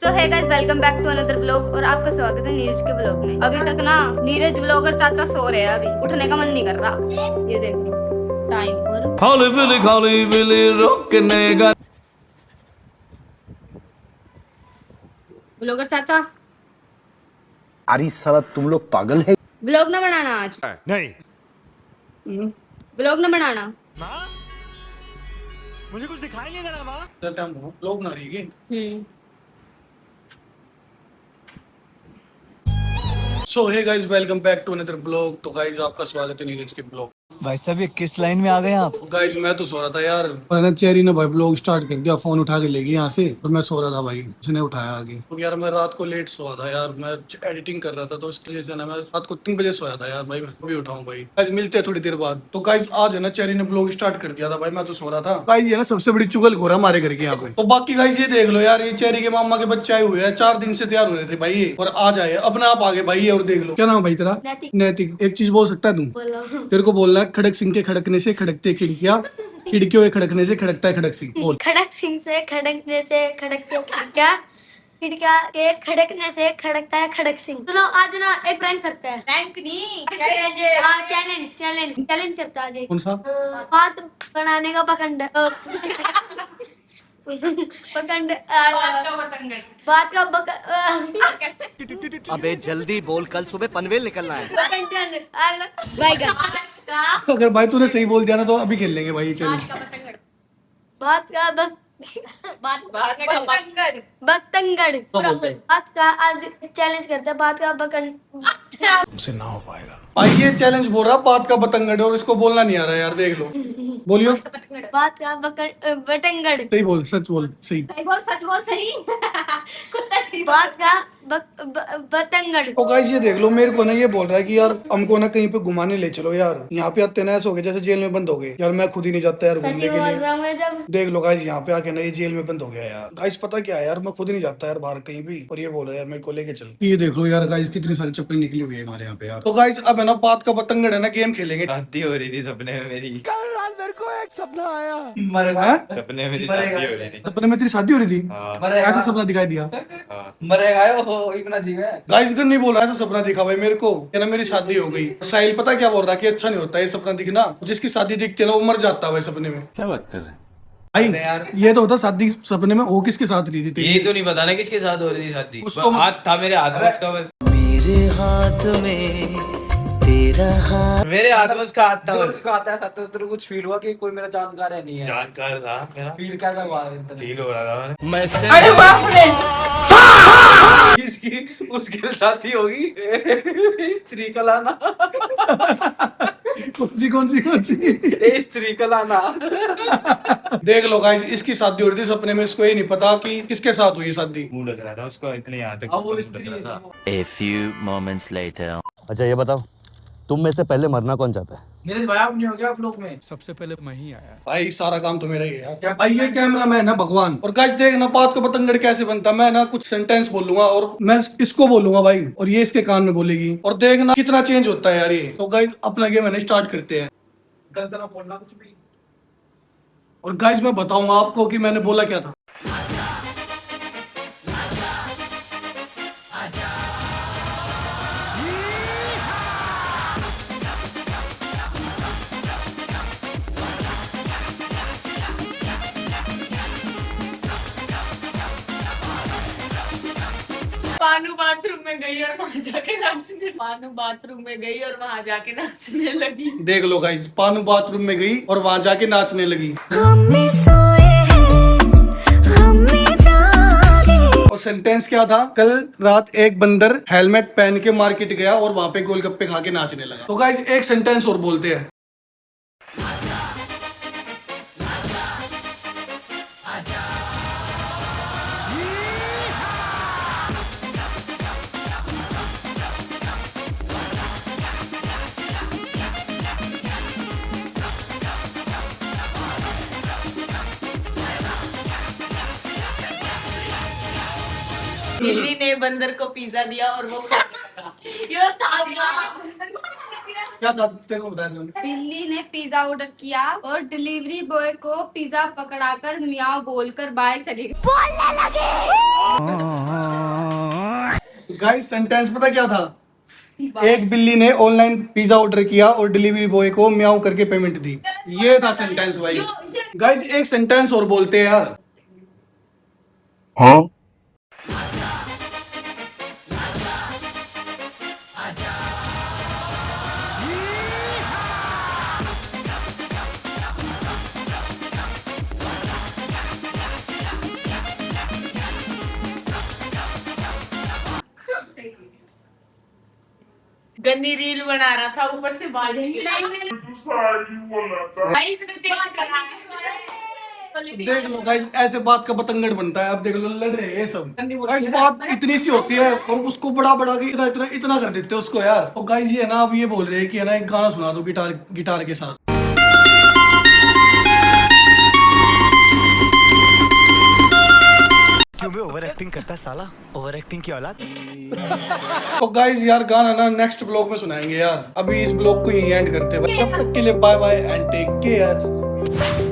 So hey guys, welcome back to another blog और आपका स्वागत है नीरज के ब्लॉग में। अभी तक ना नीरज ब्लॉगर चाचा सो रहे हैं, अभी उठने का मन नहीं कर रहा। ये देखो टाइम पर खाली बिली रोकने का। ब्लॉगर चाचा अरे साला तुम लोग पागल है। ब्लॉग ना बनाना आज, नहीं ब्लॉग ना बनाना। माँ, मुझे कुछ दिखाई नहीं दे रहा माँ। लोग ना रही hmm so hey guys, welcome back to another blog. तो गाइस आपका स्वागत है नीरज के ब्लॉग। भाई साहब ये किस लाइन में आ गए आप? गाइस मैं तो सो रहा था यार, और ना चेरी ने भाई ब्लॉग स्टार्ट कर दिया, फोन उठा के ले गई यहाँ से, और मैं सो रहा था भाई, इसने उठाया आगे। तो यार मैं रात को लेट सोया था यार, मैं एडिटिंग कर रहा था, तो इसकी वजह से ना मैं रात को 3 बजे सोया था यार भाई। मैं अभी उठाऊँ भाई। गाइस मिलते हैं थोड़ी देर बाद। तो गाइस आज है ना चेरी ने ब्लॉग स्टार्ट कर दिया था भाई, मैं तो सो रहा था। गाइस ये ना सबसे बड़ी चुगलखोर है हमारे घर के यहाँ पे। तो बाकी गाइस ये देख लो यार, ये चेरी के मामा के बच्चे आए हुए हैं, 4 दिन से तैयार हो रहे थे भाई ये, और आज आए अपने आप आगे भाई ये। और देख लो क्या नाम है भाई तेरा? नैतिक। नैतिक। एक चीज बोल सकता है तू? बोलो। तेरे को बोलना है खड़क सिंह के खड़कने से खड़कते खिड़कियां, खिड़कियों के खड़कने से खड़कता है खड़क सिंह। बोल। खड़क सिंह से खड़कने से खड़कते खिड़कियां, खिड़कियां के खड़कने से खड़कता है खड़क सिंह। चलो आज ना एक प्रैंक करते हैं। रैंक नहीं, चैलेंज। हाँ चैलेंज चैलेंज चैलेंज करते हैं आज एक। कौन सा? बात बनाने का पखंड पखंड बात का अबे जल्दी बोल, कल सुबह पनवेल निकलना है। अगर भाई तूने सही बोल दिया ना तो अभी खेल लेंगे भाई ये चैलेंज। बात का बतंगड़ बात का आज चैलेंज करते हैं। बात का बकन भाई ये चैलेंज बोल रहा बात का बतंगड़, और इसको बोलना नहीं आ रहा यार, देख लो। बोलियो। बात का बटंगड़। सही बोल, सच बोल, सही। सच बोल सही। कुत्ता सही। बात का बतंगड़। तो गाइस ये देख लो, मेरे को ना ये बोल रहा है कि यार हमको ना कहीं पे घुमाने ले चलो यार। यहाँ पे आते ना ऐसे हो गए जैसे जेल में बंद हो गए यार। मैं खुद ही नहीं जाता यार घूमने सच्ची के बोल लिए। रहा हूँ मैं जब। देख लो गाइस, यहाँ पे आके ना ये जेल में बंद हो गया यार। गाइस पता क्या है यार, मैं खुद ही नहीं जाता यार बाहर कहीं भी, और ये बोल रहा है यार मेरे को लेके चल। ये देख लो यार गाइस, कितनी सारी चप्पल निकली हुई है हमारे यहाँ पे यार। तो गाइस अब है ना बात का बतंगड़ है ना, गेम खेलेंगे। शादी हो रही थी सपने में मेरी। कल रात मेरे को एक सपना आया। हैं? सपने में मेरी शादी हो रही थी। सपने में तेरी शादी हो रही थी? हाँ। ऐसा सपना दिखाई दिया? गाइस नहीं बोला ऐसा सपना दिखा भाई मेरे को, क्या ना मेरी शादी हो गई। साहिल पता क्या बोल रहा है कि अच्छा नहीं होता ये सपना दिखना, जिसकी शादी दिखती है ना वो मर जाता है भाई सपने में। क्या बात कर रहे हैं? भाई ये तो होता शादी सपने में, वो किसके साथ रही थी? ये तो नहीं पता ना किसके साथ हो रही थी शादी। उसको हाथ था मेरे हाथ में उसका, मेरे हाथ में तेरा हाथ। मेरे हाथ में उसका हाथ था। उसका आता है साथ, तो तेरे को कुछ फील हुआ कि कोई मेरा जानकार है नहीं है? जानकार था मेरा। फील कैसा हुआ? फील हो रहा था मैं से इसकी उसके साथी होगी स्त्री का लाना। कौन सी स्त्री का लाना। देख लो गाइस, इसकी शादी हो रही थी सपने में, इसको ये नहीं पता कि किसके साथ हुई शादी। मूड लग रहा था उसको इतने यहाँ तक। अब वो मूड स्त्री लग रहा था। A few moments later. अच्छा ये बताओ, तुम में से पहले मरना कौन चाहता है? नीरज भाई आप नहीं हो क्या आप लोग में? सबसे पहले मैं ही आया भाई, सारा काम तो मेरा ही है यार। भाई ये कैमरा मैन है भगवान। और गाइस देख ना बात का पतंगड़ कैसे बनता। मैं ना कुछ सेंटेंस बोलूंगा और मैं इसको बोलूंगा भाई, और ये इसके कान में बोलेगी, और देखना कितना चेंज होता है यार ये। तो गाइस अपना गेम है ना स्टार्ट करते हैं। गलत ना बोलना कुछ भी। और गाइस मैं बताऊंगा आपको कि मैंने बोला क्या था। पानू बाथरूम में गई और वहां जाके नाचने लगी। देख लो गाइस, पानू बाथरूम में गई और वहां जाके नाचने लगी। और सेंटेंस क्या था? कल रात एक बंदर हेलमेट पहन के मार्केट गया और वहां पे गोलगप्पे खा के नाचने लगा। तो गाइस एक सेंटेंस और बोलते हैं। बिल्ली ने बंदर को पिज्जा दिया और वो खाने लगा। ये था क्या था तेरे को बताया था? बिल्ली ने पिज्जा ऑर्डर किया और डिलीवरी बॉय को पिज्जा पकड़ाकर मियाओ बोलकर बाहर चली गई। बोलने लगी। गाइस सेंटेंस पता क्या था? एक बिल्ली ने ऑनलाइन पिज्जा ऑर्डर किया और डिलीवरी बॉय को म्याऊ करके पेमेंट दी। ये था सेंटेंस भाई। गाइस एक सेंटेंस और बोलते हैं यार। गन्नी रील बना रहा था, ऊपर से बाल भाई इसने चेंज करा है। देख लो गाइस ऐसे बात का बतंगड़ बनता है। अब देख लो लड़ रहे हैं ये सब। गाइस बात इतनी सी होती है और उसको बड़ा बड़ा के इतना इतना इतना कर देते हैं उसको यार। तो गाइस ये है ना, अब ये बोल रहे हैं कि है ना एक गाना सुना दो गिटार के साथ। क्यों बे ओवर एक्टिंग करता है साला, ओवर एक्टिंग की औलाद। तो गाइस यार गाना ना नेक्स्ट ब्लॉग में सुनाएंगे यार। अभी इस ब्लॉग को यहीं एंड करते हैं। जब तक के लिए bye bye and take care.